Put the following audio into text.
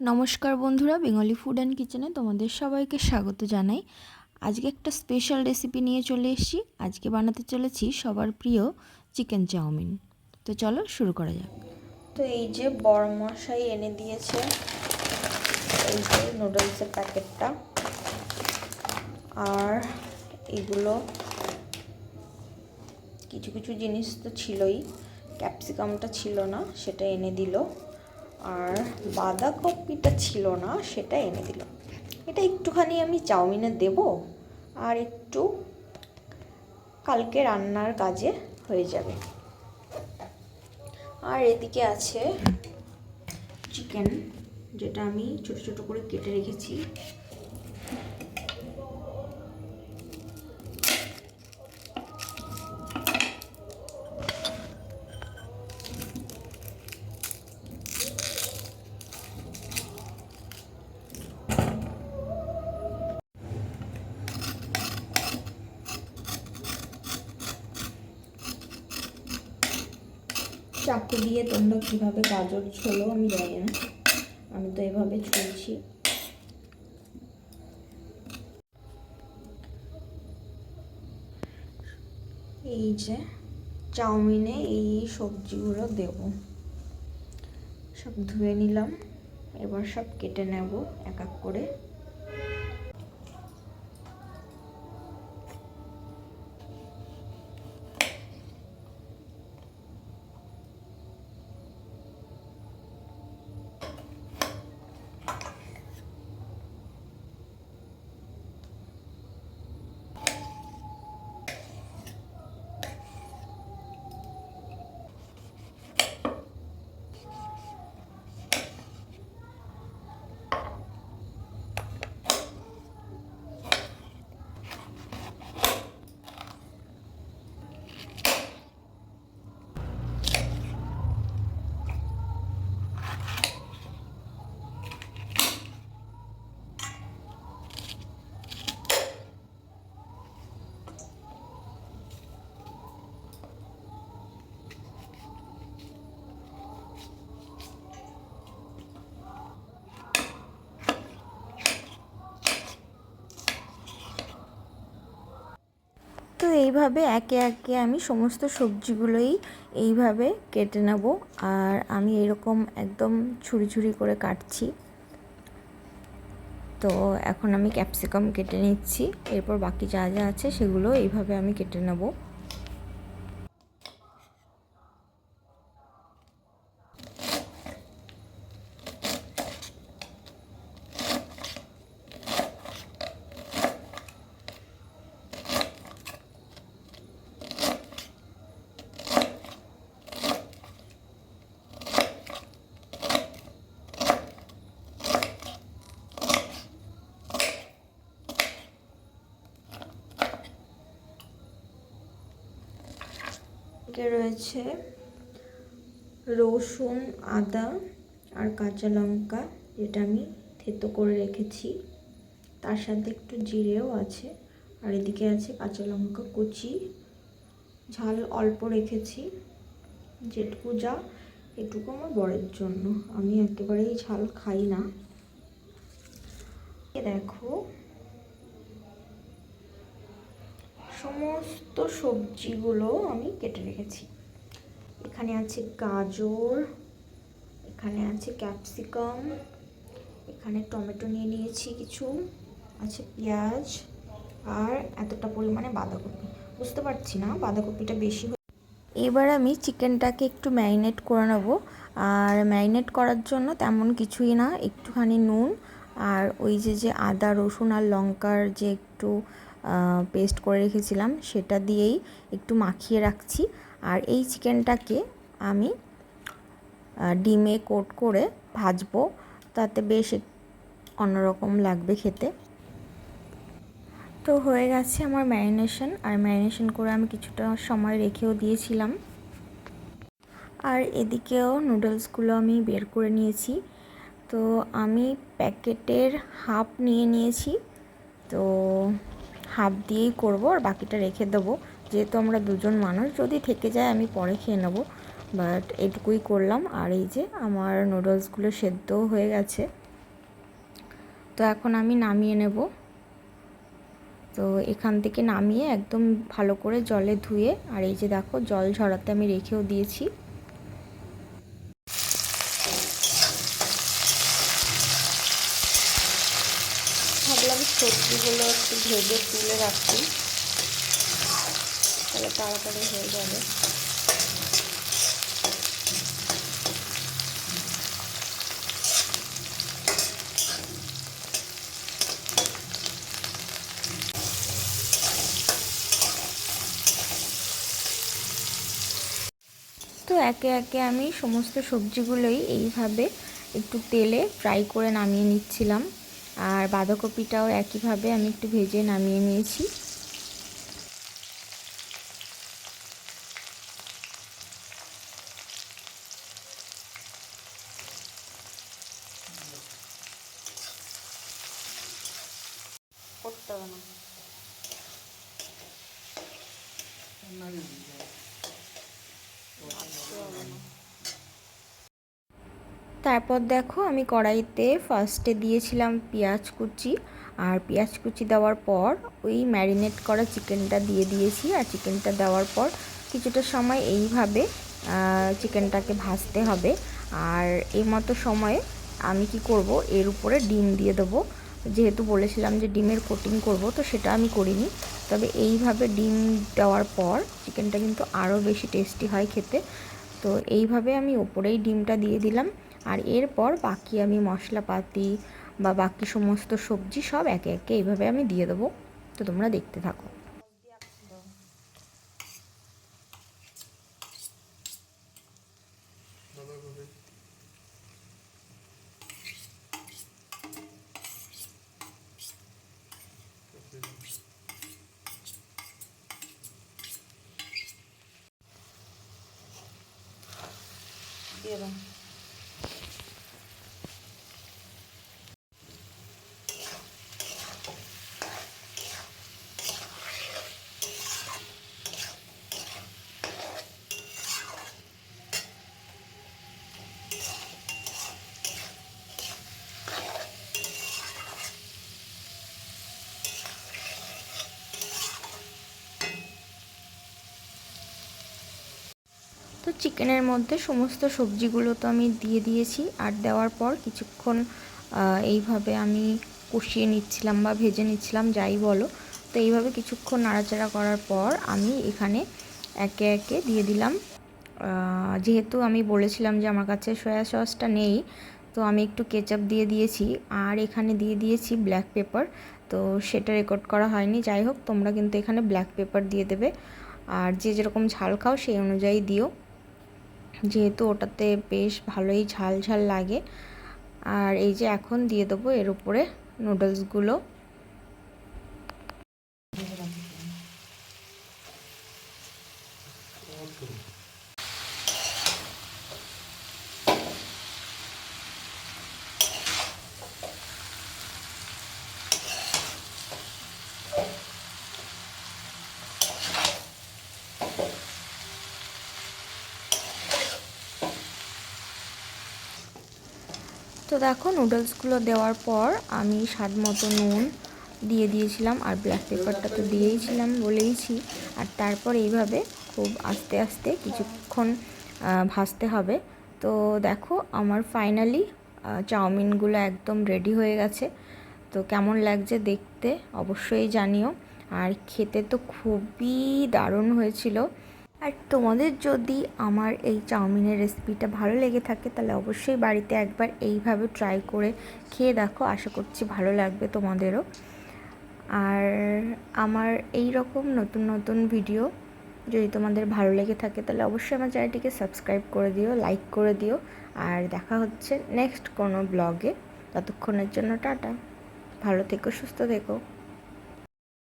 নমস্কার বন্ধুরা, Bengali food and কিচেনে তোমাদের সবাইকে স্বাগত জানাই। আজকে একটা স্পেশাল রেসিপি নিয়ে চলে এসেছি। আজকে বানাতে চলেছি সবার প্রিয় চিকেন চাউমিন। তো চলো শুরু করা যাক। তো এই যে বড়মশাই এনে দিয়েছে এই যে নুডলসের প্যাকেটটা, আর এগুলো কিছু কিছু জিনিস তো ছিলই, ক্যাপসিকামটা ছিল না সেটা এনে দিল, আর বাঁধাকপিটা ছিল না সেটা এনে দিল। এটা একটুখানি আমি চাউমিনে দেব, আর একটু কালকে রান্নার কাজে হয়ে যাবে। আর এদিকে আছে চিকেন, যেটা আমি ছোট ছোট করে কেটে রেখেছি। চাকু দিয়ে তোমরা কীভাবে গাজর ছোলো আমি জানি না, আমি তো এভাবে ছুলছি। এই যে চাউমিনে এই সবজিগুলো দেব, সব ধুয়ে নিলাম, এবার সব কেটে নেব এক এক করে। তো এইভাবে একে একে আমি সমস্ত সবজিগুলোই এইভাবে কেটে নেব, আর আমি এরকম একদম ছুরি ছুরি করে কাটছি। তো এখন আমি ক্যাপসিকাম কেটে নিচ্ছি, এরপর বাকি যা যা আছে সেগুলো এইভাবে আমি কেটে নেব। রয়েছে রসুন, আদা আর কাঁচা লঙ্কা, যেটা আমি থেতো করে রেখেছি, তার সাথে একটু জিরেও আছে। আর এদিকে আছে কাঁচা লঙ্কা কুচি, ঝাল অল্প রেখেছি, যেটুকু যা এটুকু আমার বরের জন্য, আমি একেবারেই ঝাল খাই না। দেখো সমস্ত সবজিগুলো আমি কেটে রেখেছি। এখানে আছে গাজর, এখানে আছে ক্যাপসিকাম, এখানে টমেটো নিয়ে নিয়েছি কিছু, আছে পেঁয়াজ, আর এতটা পরিমাণে বাঁধাকপি। বুঝতে পারছি না বাঁধাকপিটা বেশি। এবার আমি চিকেনটাকে একটু ম্যারিনেট করে নেব, আর ম্যারিনেট করার জন্য তেমন কিছুই না, একটুখানি নুন আর ওই যে আদা রসুন আর লঙ্কার যে একটু পেস্ট করে রেখেছিলাম সেটা দিয়েই একটু মাখিয়ে রাখছি। আর এই চিকেনটাকে আমি ডিমে কোট করে ভাজবো, তাতে বেশ অন্যরকম লাগবে খেতে। তো হয়ে গেছে আমার ম্যারিনেশন, আর ম্যারিনেশন করে আমি কিছুটা সময় রেখেও দিয়েছিলাম। আর এদিকেও নুডলসগুলো আমি বের করে নিয়েছি। তো আমি প্যাকেটের হাফ নিয়ে নিয়েছি, তো হাফ দিয়েই করব, আর বাকিটা রেখে দেবো, যেহেতু আমরা দুজন মানুষ, যদি থেকে যায় আমি পরে খেয়ে নেব, বাট এটুকুই করলাম। আর এই যে আমার নুডলসগুলো সেদ্ধও হয়ে গেছে। তো এখন আমি নামিয়ে নেব। তো এখান থেকে নামিয়ে একদম ভালো করে জলে ধুয়ে, আর এই যে দেখো জল ঝরাতে আমি রেখেও দিয়েছি। ভাবলাম সবজিগুলো একটু ভেজে তুলে রাখি, তাহলে তাড়াতাড়ি হয়ে যাবে। তো একে একে আমি সমস্ত সবজিগুলোই এইভাবে একটু তেলে ফ্রাই করে নামিয়ে নিচ্ছিলাম, আর বাঁধাকপিটাও একইভাবে আমি একটু ভেজে নামিয়ে নিয়েছি। করতে হবে না। তারপর দেখো আমি কড়াইতে ফার্স্টে দিয়েছিলাম পেঁয়াজ কুচি, আর পেঁয়াজ কুচি দেওয়ার পর ওই ম্যারিনেট করা চিকেনটা দিয়ে দিয়েছি। আর চিকেনটা দেওয়ার পর কিছুটা সময় এইভাবে চিকেনটাকে ভাজতে হবে। আর এই মতো সময়ে আমি কি করব, এর উপরে ডিম দিয়ে দেবো। যেহেতু বলেছিলাম যে ডিমের কোটিং করব, তো সেটা আমি করিনি। তবে এইভাবে ডিম দেওয়ার পর চিকেনটা কিন্তু আরও বেশি টেস্টি হয় খেতে। তো এইভাবে আমি ওপরেই ডিমটা দিয়ে দিলাম। আর এরপর বাকি আমি মশলাপাতি বা বাকি সমস্ত সবজি সব একে একে এইভাবে আমি দিয়ে দেবো। তো তোমরা দেখতে থাকো। দিয়ে দাও। তো চিকেনের মধ্যে সমস্ত সবজিগুলো তো আমি দিয়ে দিয়েছি, আর দেওয়ার পর কিছুক্ষণ এইভাবে আমি কষিয়ে নিচ্ছিলাম বা ভেজে নিচ্ছিলাম, যাই বলো। তো এইভাবে কিছুক্ষণ নাড়াচাড়া করার পর আমি এখানে একে একে দিয়ে দিলাম, যেহেতু আমি বলেছিলাম যে আমার কাছে সয়া সসটা নেই, তো আমি একটু কেচাপ দিয়ে দিয়েছি। আর এখানে দিয়ে দিয়েছি ব্ল্যাক পেপার, তো সেটা রেকর্ড করা হয়নি। যাই হোক, তোমরা কিন্তু এখানে ব্ল্যাক পেপার দিয়ে দেবে, আর যে যেরকম ঝাল খাও সেই অনুযায়ী দিও, যেহেতু ওটাতে বেশ ভালোই ঝাল ঝাল লাগে। আর এই যে এখন দিয়ে দেবো এর উপরে নুডলসগুলো। তো দেখো নুডলসগুলো দেওয়ার পর আমি স্বাদ মতো নুন দিয়ে দিয়েছিলাম, আর ব্ল্যাক পেপারটা তো দিয়েইছিলাম বলেইছি। আর তারপর এইভাবে খুব আস্তে আস্তে কিছুক্ষণ ভাজতে হবে। তো দেখো আমার ফাইনালি চাউমিনগুলো একদম রেডি হয়ে গেছে। তো কেমন লাগছে দেখতে অবশ্যই জানিও। আর খেতে তো খুবই দারুণ হয়েছিল। আর তোমাদের যদি আমার এই চাউমিনের রেসিপিটা ভালো লেগে থাকে, তাহলে অবশ্যই বাড়িতে একবার এইভাবে ট্রাই করে খেয়ে দেখো, আশা করছি ভালো লাগবে তোমাদেরও। আর আমার এই রকম নতুন নতুন ভিডিও যদি তোমাদের ভালো লেগে থাকে, তাহলে অবশ্যই আমার চ্যানেলটিকে সাবস্ক্রাইব করে দিও, লাইক করে দিও। আর দেখা হচ্ছে নেক্সট কোনো ব্লগে। ততক্ষণের জন্য টাটা, ভালো থেকো, সুস্থ থেকো।